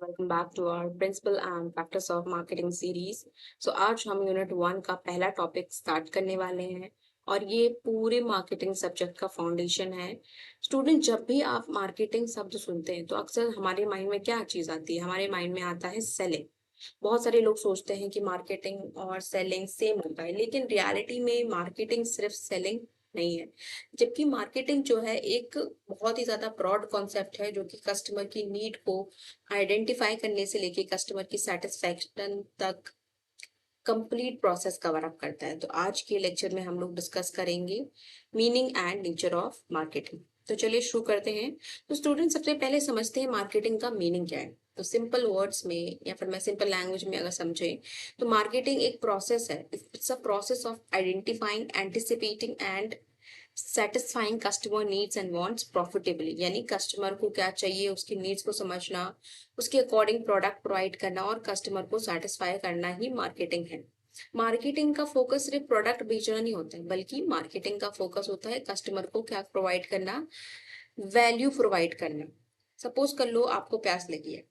Welcome back to our principle and practice of marketing series. आज हम unit 1 का पहला टॉपिक स्टार्ट करने वाले हैं और ये पूरे मार्केटिंग सब्जेक्ट का फाउंडेशन है। स्टूडेंट, जब भी आप मार्केटिंग शब्द सुनते हैं तो अक्सर हमारे माइंड में क्या चीज आती है? हमारे माइंड में आता है सेलिंग। बहुत सारे लोग सोचते हैं कि मार्केटिंग और सेलिंग सेम होता है, लेकिन रियलिटी में मार्केटिंग सिर्फ सेलिंग नहीं है। जबकि मार्केटिंग जो है एक बहुत ही ज्यादा ब्रॉड कॉन्सेप्ट है जो कि कस्टमर की नीड को आइडेंटिफाई करने से लेके कस्टमर की सेटिस्फैक्शन तक कंप्लीट प्रोसेस कवर अप करता है। तो आज के लेक्चर में हम लोग डिस्कस करेंगे meaning and nature of marketing. तो चलिए शुरू करते हैं। तो स्टूडेंट, सबसे पहले समझते हैं मार्केटिंग का मीनिंग क्या है। तो सिंपल वर्ड्स में या फिर मैं सिंपल लैंग्वेज में अगर समझे तो मार्केटिंग एक प्रोसेस है। It's a process of identifying, anticipating and satisfying customer needs and wants profitably. यानी कस्टमर को क्या चाहिए, उसकी नीड्स को समझना, उसके अकॉर्डिंग प्रोडक्ट प्रोवाइड करना और कस्टमर को सेटिस्फाई करना ही मार्केटिंग है। मार्केटिंग का फोकस सिर्फ प्रोडक्ट बेचना नहीं होता है, बल्कि मार्केटिंग का फोकस होता है कस्टमर को क्या प्रोवाइड करना, वैल्यू प्रोवाइड करना। सपोज कर लो आपको प्यास लगी है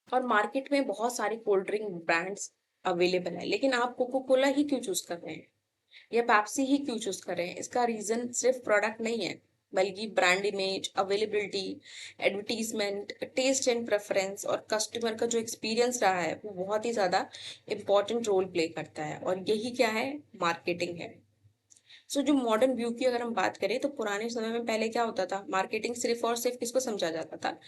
और मार्केट में बहुत सारे कोल्ड ड्रिंक ब्रांड्स अवेलेबल है, लेकिन आप कोको कोला ही क्यों चूज कर रहे हैं या पेप्सी ही क्यों चूज कर रहे हैं? इसका रीजन सिर्फ प्रोडक्ट नहीं है, बल्कि brand image, availability, advertisement, taste and preference और कस्टमर का जो एक्सपीरियंस रहा है वो बहुत ही ज्यादा इंपॉर्टेंट रोल प्ले करता है। और यही क्या है? मार्केटिंग है। जो मॉडर्न व्यू की अगर हम बात करें तो पुराने समय में पहले क्या होता था, मार्केटिंग सिर्फ और सिर्फ किसको समझा जाता था?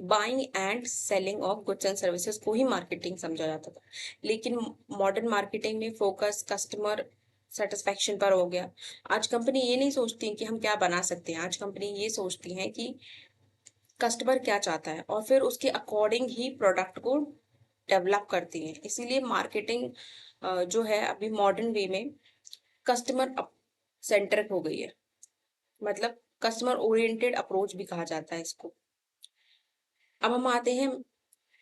Buying and selling of goods and services को ही मार्केटिंग समझा जाता था। लेकिन मॉडर्न मार्केटिंग में फोकस कस्टमर सेटिस्फेक्शन पर हो गया। आज कंपनी ये नहीं सोचती कि हम क्या बना सकते हैं, आज कंपनी ये सोचती है कि कस्टमर क्या चाहता है और फिर उसके अकॉर्डिंग ही प्रोडक्ट को डेवलप करती है। इसीलिए मार्केटिंग जो है अभी मॉडर्न वे में कस्टमर सेंट्रिक हो गई है। मतलब कस्टमर ओरिएंटेड अप्रोच भी कहा जाता है इसको। अब हम आते हैं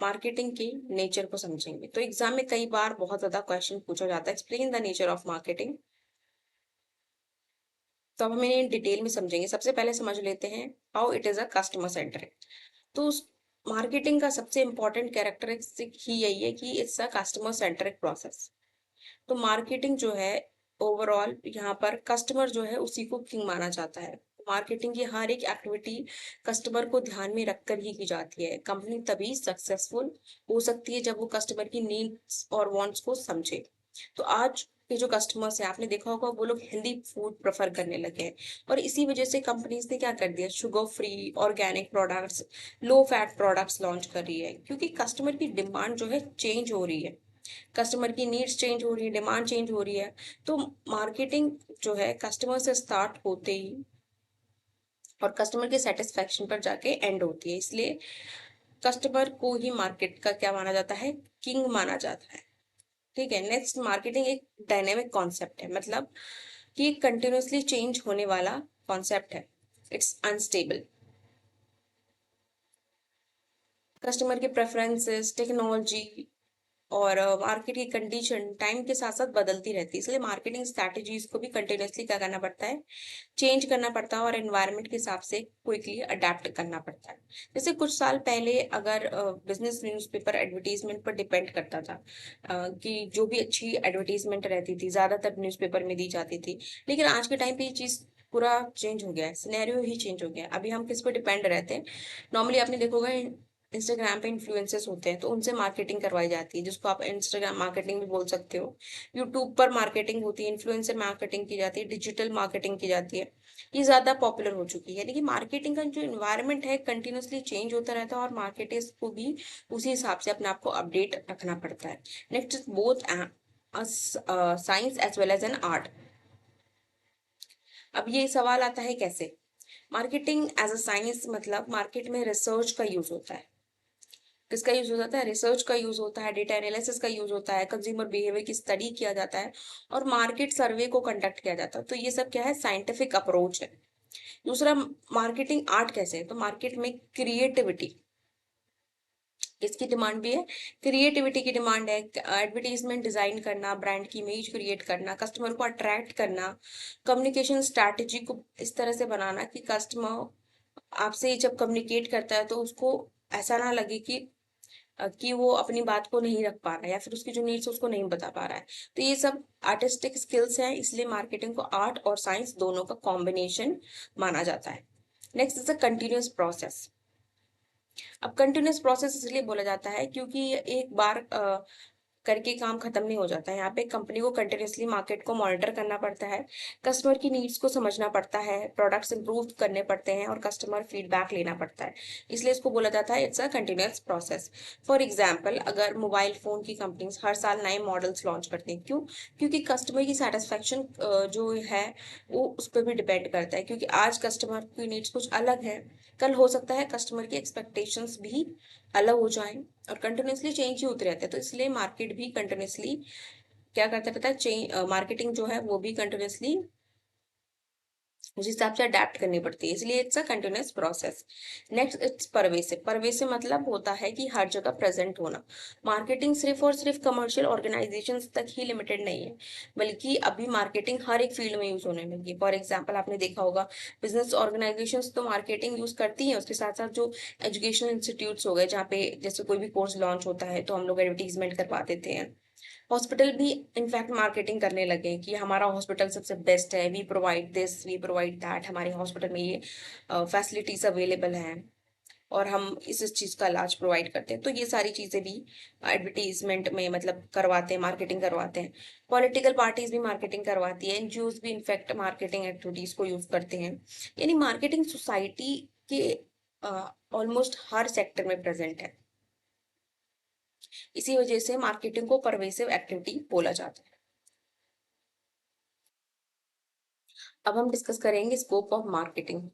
मार्केटिंग के नेचर को समझेंगे। तो एग्जाम में कई बार बहुत ज्यादा क्वेश्चन पूछा जाता है, explain the nature of marketing. तो अब हम इन्हें डिटेल में समझेंगे। सबसे पहले समझ लेते हैं how it is a customer centric. तो मार्केटिंग का सबसे इंपॉर्टेंट कैरेक्टरिस्टिक ही यही है कि it's a customer centric process. तो मार्केटिंग जो है ओवरऑल यहाँ पर कस्टमर जो है उसी को किंग माना जाता है। मार्केटिंग की हर एक एक्टिविटी कस्टमर को ध्यान में रखकर ही की जाती है। कंपनी तभी सक्सेसफुल हो सकती है जब वो कस्टमर की नीड्स और वांट्स को समझे। तो आज के जो कस्टमर्स है, आपने देखा होगा वो लोग हेल्दी फूड प्रेफर करने लगे हैं और इसी वजह से कंपनीज ने क्या कर दिया, sugar free, organic products, low fat products launch कर रही है, क्योंकि कस्टमर की डिमांड जो है चेंज हो रही है। कस्टमर की नीड्स चेंज हो रही है, डिमांड चेंज हो रही है। तो मार्केटिंग जो है कस्टमर से स्टार्ट होते ही और कस्टमर के सेटिस्फेक्शन पर जाके एंड होती है। इसलिए कस्टमर को ही मार्केट का क्या माना जाता है, किंग माना जाता है। ठीक है। नेक्स्ट, मार्केटिंग एक डायनेमिक कॉन्सेप्ट है, मतलब कि कंटिन्यूसली चेंज होने वाला कॉन्सेप्ट है। It's unstable. कस्टमर के प्रेफरेंसेस, टेक्नोलॉजी और मार्केट की कंडीशन टाइम के साथ साथ बदलती रहती है। इसलिए मार्केटिंग स्ट्रैटेजीज को भी कंटिन्यूसली क्या करना पड़ता है, चेंज करना पड़ता है और एनवायरनमेंट के हिसाब से क्विकली अडेप्ट करना पड़ता है। जैसे कुछ साल पहले अगर बिजनेस न्यूज़पेपर एडवर्टीजमेंट पर डिपेंड करता था, कि जो भी अच्छी एडवर्टीजमेंट रहती थी ज्यादातर न्यूज़पेपर में दी जाती थी। लेकिन आज के टाइम पे ये चीज पूरा चेंज हो गया है, सिनेरियो ही चेंज हो गया है। अभी हम किस पर डिपेंड रहते हैं? नॉर्मली आपने देखोगा इंस्टाग्राम पे इन्फ्लुएंसर्स होते हैं तो उनसे मार्केटिंग करवाई जाती है, जिसको आप इंस्टाग्राम मार्केटिंग भी बोल सकते हो। यूट्यूब पर मार्केटिंग होती है, इन्फ्लुएंसर मार्केटिंग की जाती है, डिजिटल मार्केटिंग की जाती है। ये ज्यादा पॉपुलर हो चुकी है। लेकिन मार्केटिंग का जो इन्वायरमेंट है कंटिन्यूसली चेंज होता रहता है और मार्केटर्स को भी उसी हिसाब से अपने आप को अपडेट रखना पड़ता है। Next, both science as well as an art. अब ये सवाल आता है कैसे? मार्केटिंग एज अ साइंस मतलब मार्केट में रिसर्च का यूज होता है। किसका यूज होता है? रिसर्च का यूज होता है, डेटा एनालिसिस का यूज होता है, कंज्यूमर बिहेवियर की स्टडी किया जाता है और मार्केट सर्वे को कंडक्ट किया जाता है। तो ये सब क्या है? साइंटिफिक अप्रोच है। दूसरा, मार्केटिंग आर्ट कैसे है? तो मार्केट में क्रिएटिविटी, किसकी डिमांड भी है? क्रिएटिविटी की डिमांड है। एडवर्टीजमेंट डिजाइन करना, ब्रांड की इमेज क्रिएट करना, कस्टमर को अट्रैक्ट करना, कम्युनिकेशन स्ट्रैटेजी को इस तरह से बनाना कि कस्टमर आपसे जब कम्युनिकेट करता है तो उसको ऐसा ना लगे कि वो अपनी बात को नहीं रख पा रहा है या फिर उसकी जो नीड्स है उसको नहीं बता पा रहा है। तो ये सब आर्टिस्टिक स्किल्स हैं, इसलिए मार्केटिंग को आर्ट और साइंस दोनों का कॉम्बिनेशन माना जाता है। Next is a continuous process. अब कंटिन्यूअस प्रोसेस इसलिए बोला जाता है क्योंकि ये एक बार करके काम खत्म नहीं हो जाता है। यहाँ पे कंपनी को कंटिन्यूअसली मार्केट को मॉनिटर करना पड़ता है, कस्टमर की नीड्स को समझना पड़ता है, प्रोडक्ट्स इंप्रूव करने पड़ते हैं और कस्टमर फीडबैक लेना पड़ता है। इसलिए इसको बोला जाता है it's a continuous process. For example, अगर मोबाइल फोन की कंपनीज हर साल नए मॉडल्स लॉन्च करती हैं, क्यों? क्योंकि कस्टमर की सेटिस्फेक्शन जो है वो उस पर भी डिपेंड करता है, क्योंकि आज कस्टमर की नीड्स कुछ अलग है, कल हो सकता है कस्टमर की एक्सपेक्टेशंस भी अलग हो जाएं, और कंटिन्यूसली चेंज ही होते रहते हैं। तो इसलिए मार्केट भी कंटिन्यूसली क्या करता रहता है, चेंज, मार्केटिंग जो है वो भी कंटिन्यूसली उस हिसाब से अडेप्ट करनी पड़ती है, इसलिए it's a continuous process. Next it's pervasive. Pervasive मतलब होता है कि हर जगह प्रेजेंट होना। मार्केटिंग सिर्फ और सिर्फ कमर्शियल ऑर्गेनाइजेशंस तक ही लिमिटेड नहीं है, बल्कि अभी मार्केटिंग हर एक फील्ड में यूज होने लगी है। फॉर एग्जाम्पल, आपने देखा होगा बिजनेस ऑर्गेनाइजेशंस तो मार्केटिंग यूज करती हैं, उसके साथ साथ जो एजुकेशनल इंस्टीट्यूट्स हो गए जहाँ पे जैसे कोई भी कोर्स लॉन्च होता है तो हम लोग एडवर्टीजमेंट करवा देते हैं। हॉस्पिटल भी इनफैक्ट मार्केटिंग करने लगे कि हमारा हॉस्पिटल सबसे बेस्ट है, we provide this, we provide that, हमारे हॉस्पिटल में ये फैसिलिटीज अवेलेबल हैं और हम इस चीज का इलाज प्रोवाइड करते हैं। तो ये सारी चीजें भी एडवर्टीजमेंट में मतलब करवाते हैं, मार्केटिंग करवाते हैं। पॉलिटिकल पार्टीज भी मार्केटिंग करवाती है, एनजीओज भी इनफैक्ट मार्केटिंग एक्टिविटीज को यूज करते हैं। यानी मार्केटिंग सोसाइटी के ऑलमोस्ट हर सेक्टर में प्रेजेंट है। इसी वजह से मार्केटिंग को परवेसिव एक्टिविटी बोला जाता है। अब हम डिस्कस करेंगे स्कोप ऑफ मार्केटिंग।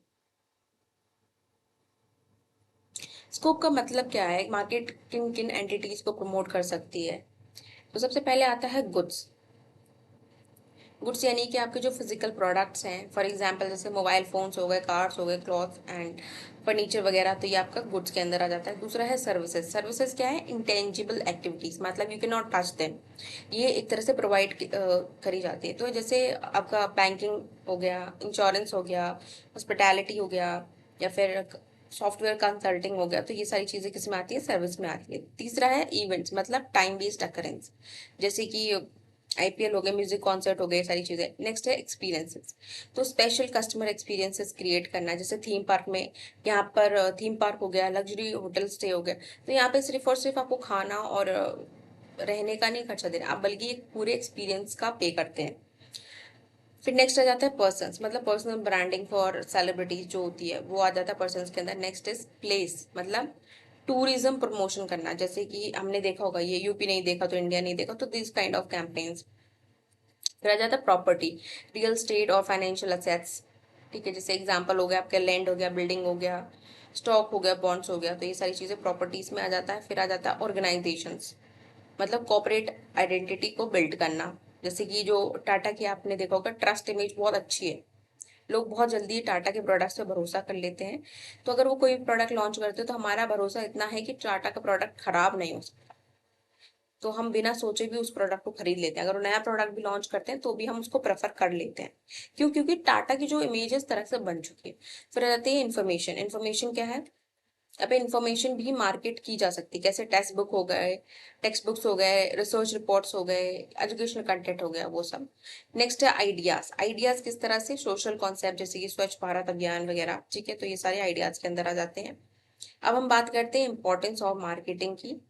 स्कोप का मतलब क्या है, मार्केटिंग किन एंटिटीज को प्रमोट कर सकती है? तो सबसे पहले आता है गुड्स। गुड्स यानी कि आपके जो फिजिकल प्रोडक्ट्स हैं, फॉर एग्जांपल जैसे मोबाइल फोन्स हो गए, कार्स हो गए, क्लॉथ एंड फर्नीचर वगैरह, तो ये आपका गुड्स के अंदर आ जाता है। दूसरा है सर्विसेज। सर्विसेज क्या है? इंटेंजिबल एक्टिविटीज, मतलब you can not touch them, ये एक तरह से प्रोवाइड करी जाती है। तो जैसे आपका बैंकिंग हो गया, इंश्योरेंस हो गया, हॉस्पिटैलिटी हो गया, या फिर सॉफ्टवेयर कंसल्टिंग हो गया, तो ये सारी चीजें किस में आती है? सर्विस में आती है। तीसरा है इवेंट्स, मतलब टाइम बेस्ड अकरेंस, जैसे कि आईपीएल हो गए, म्यूजिक कॉन्सर्ट हो गए, सारी चीजें। नेक्स्ट है एक्सपीरियंसेस। तो स्पेशल कस्टमर एक्सपीरियंसेस क्रिएट करना, जैसे थीम पार्क में, यहाँ पर थीम पार्क हो गया, लग्जरी होटल स्टे हो गया, तो यहाँ पे सिर्फ और सिर्फ आपको खाना और रहने का नहीं खर्चा देना आप, बल्कि एक पूरे एक्सपीरियंस का पे करते हैं। फिर नेक्स्ट आ जाता है पर्सन्स, मतलब पर्सनल ब्रांडिंग फॉर सेलिब्रिटीज जो होती है वो आ जाता है पर्सन्स के अंदर। नेक्स्ट इज प्लेस, मतलब टूरिज्म प्रमोशन करना, जैसे कि हमने देखा होगा, ये यूपी नहीं देखा तो इंडिया नहीं देखा, तो दिस काइंड ऑफ कैंपेन्स। फिर आ जाता है प्रॉपर्टी, रियल स्टेट और फाइनेंशियल असेट्स। ठीक है, जैसे एग्जांपल हो गया आपका लैंड हो गया, बिल्डिंग हो गया, स्टॉक हो गया, बॉन्ड्स हो गया, तो ये सारी चीजें प्रॉपर्टीज में आ जाता है। फिर आ जाता है ऑर्गेनाइजेशंस, मतलब कॉर्पोरेट आइडेंटिटी को बिल्ड करना, जैसे कि जो टाटा की आपने देखा होगा, ट्रस्ट इमेज बहुत अच्छी है, लोग बहुत जल्दी टाटा के प्रोडक्ट्स पे भरोसा कर लेते हैं। तो अगर वो कोई प्रोडक्ट लॉन्च करते हैं तो हमारा भरोसा इतना है कि टाटा का प्रोडक्ट खराब नहीं हो सकता, तो हम बिना सोचे भी उस प्रोडक्ट को खरीद लेते हैं। अगर वो नया प्रोडक्ट भी लॉन्च करते हैं तो भी हम उसको प्रेफर कर लेते हैं। क्यों? क्योंकि टाटा की जो इमेज है इस तरह से बन चुकी है। फिर आ जाती है इन्फॉर्मेशन। इन्फॉर्मेशन क्या है? अब इन्फॉर्मेशन भी मार्केट की जा सकती है, कैसे? टेक्स्ट बुक हो गए, टेक्स्ट बुक्स हो गए, रिसर्च रिपोर्ट्स हो गए, एजुकेशनल कंटेंट हो गया, वो सब। नेक्स्ट है आइडियाज। आइडियाज किस तरह से? सोशल कॉन्सेप्ट, जैसे कि स्वच्छ भारत अभियान वगैरह। ठीक है, तो ये सारे आइडियाज के अंदर आ जाते हैं। अब हम बात करते हैं इंपॉर्टेंस ऑफ मार्केटिंग की।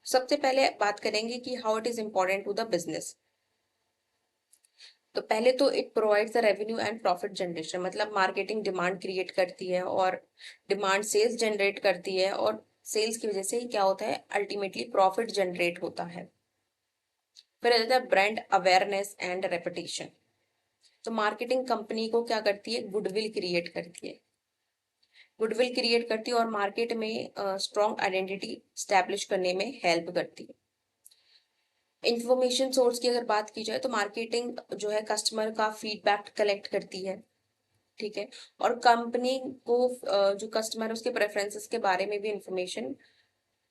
सबसे पहले बात करेंगे कि how it is important to the business. तो पहले तो it provides the revenue and profit generation, मतलब मार्केटिंग डिमांड क्रिएट करती है और डिमांड सेल्स जनरेट करती है, और सेल्स की वजह से ही क्या होता है? अल्टीमेटली प्रॉफिट जनरेट होता है। फिर आ जाता है ब्रांड अवेयरनेस एंड रेपुटेशन। तो मार्केटिंग कंपनी को क्या करती है? गुडविल क्रिएट करती है। गुडविल क्रिएट करती है और मार्केट में स्ट्रॉन्ग आइडेंटिटी स्टैब्लिश करने में हेल्प करती है। इंफॉर्मेशन सोर्स की अगर बात की जाए तो मार्केटिंग जो है कस्टमर का फीडबैक कलेक्ट करती है। ठीक है, और कंपनी को जो कस्टमर है उसके प्रेफरेंसेस के बारे में भी इंफॉर्मेशन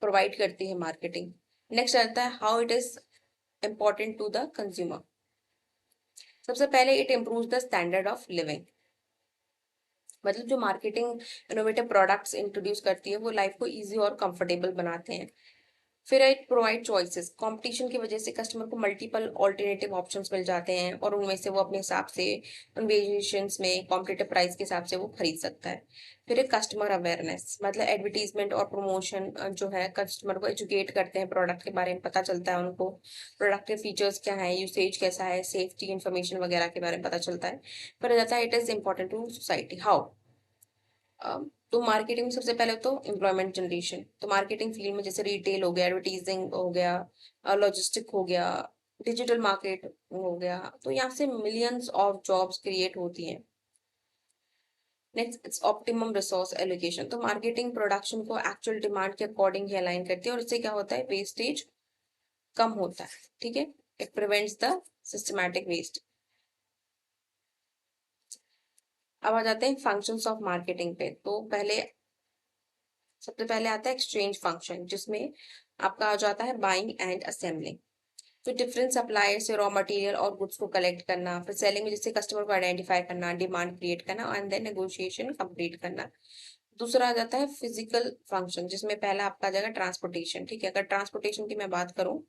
प्रोवाइड करती है मार्केटिंग। नेक्स्ट आता है how it is important to the consumer. सबसे पहले it improves the standard of living, मतलब जो मार्केटिंग इनोवेटिव प्रोडक्ट्स इंट्रोड्यूस करती है वो लाइफ को इजी और कंफर्टेबल बनाते हैं। फिर एक प्रोवाइड चॉइसेस, कंपटीशन की वजह से कस्टमर को मल्टीपल ऑल्टरनेटिव ऑप्शंस मिल जाते हैं और उनमें से वो अपने हिसाब से उन वेरिएशंस में कॉम्पिटिटिव प्राइस के हिसाब से वो खरीद सकता है। फिर एक कस्टमर अवेयरनेस, मतलब एडवर्टीजमेंट और प्रमोशन जो है कस्टमर को एजुकेट करते हैं, प्रोडक्ट के बारे में पता चलता है उनको, प्रोडक्ट के फीचर्स क्या है, यूसेज कैसा है, सेफ्टी इन्फॉर्मेशन वगैरह के बारे में पता चलता है। फिर आ जाता है it is important to society how. तो मार्केटिंग में सबसे पहले तो एम्प्लॉयमेंट जनरेशन, तो मार्केटिंग फील्ड में जैसे रिटेल हो गया, एडवर्टीजिंग हो गया, लॉजिस्टिक हो गया, डिजिटल मार्केट हो गया, तो यहाँ से मिलियंस ऑफ जॉब्स क्रिएट होती हैं। Next it's optimum resource allocation, तो मार्केटिंग प्रोडक्शन को एक्चुअल डिमांड के अकॉर्डिंग ही अलाइन करती है और इससे क्या होता है, वेस्टेज कम होता है। ठीक है, it prevents the systematic waste. अब आ जाते हैं फंक्शंस ऑफ मार्केटिंग पे। तो पहले सबसे पहले आता है एक्सचेंज फंक्शन, जिसमें आपका आ जाता है बाइंग एंड असेंबलिंग। तो डिफरेंट सप्लायर से रॉ मटेरियल और गुड्स को कलेक्ट करना, फिर सेलिंग में जैसे कस्टमर को आइडेंटिफाई करना, डिमांड क्रिएट करना एंड देन नेगोशिएशन कंप्लीट करना। दूसरा आ जाता है फिजिकल फंक्शन, जिसमें पहला आपका आ जाएगा ट्रांसपोर्टेशन। ठीक है, अगर ट्रांसपोर्टेशन की मैं बात करूं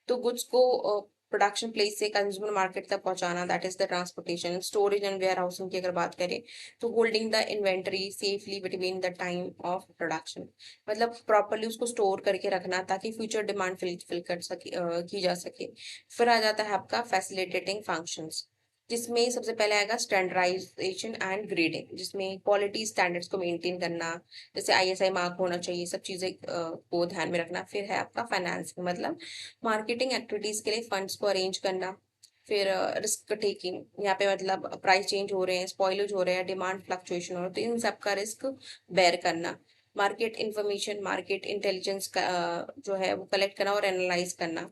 तो गुड्स को प्रोडक्शन प्लेस से कंज्यूमर मार्केट तक पहुंचाना, that is the transportation. Storage and warehousing की अगर बात करें तो holding the inventory safely between the time of production, मतलब प्रॉपरली उसको स्टोर करके रखना ताकि फ्यूचर डिमांड फिल कर सके की जा सके। फिर आ जाता है आपका फैसिलिटेटिंग फंक्शंस, जिसमें सबसे पहले आएगा स्टैंडर्डाइजेशन एंड ग्रेडिंग, जिसमें क्वालिटी स्टैंडर्ड्स को मेंटेन करना, जैसे आईएसआई मार्क होना चाहिए, सब चीजें को ध्यान में रखना। फिर है आपका फाइनेंसिंग, मतलब मार्केटिंग एक्टिविटीज के लिए फंड्स को अरेंज करना। फिर रिस्क टेकिंग, यहाँ पे मतलब प्राइस चेंज हो रहे हैं, स्पॉइलेज हो रहे हैं, डिमांड फ्लक्चुएशन हो रहा है, तो इन सब का रिस्क बेयर करना। मार्केट इंफॉर्मेशन, मार्केट इंटेलिजेंस का जो है वो कलेक्ट करना और एनालाइज करना।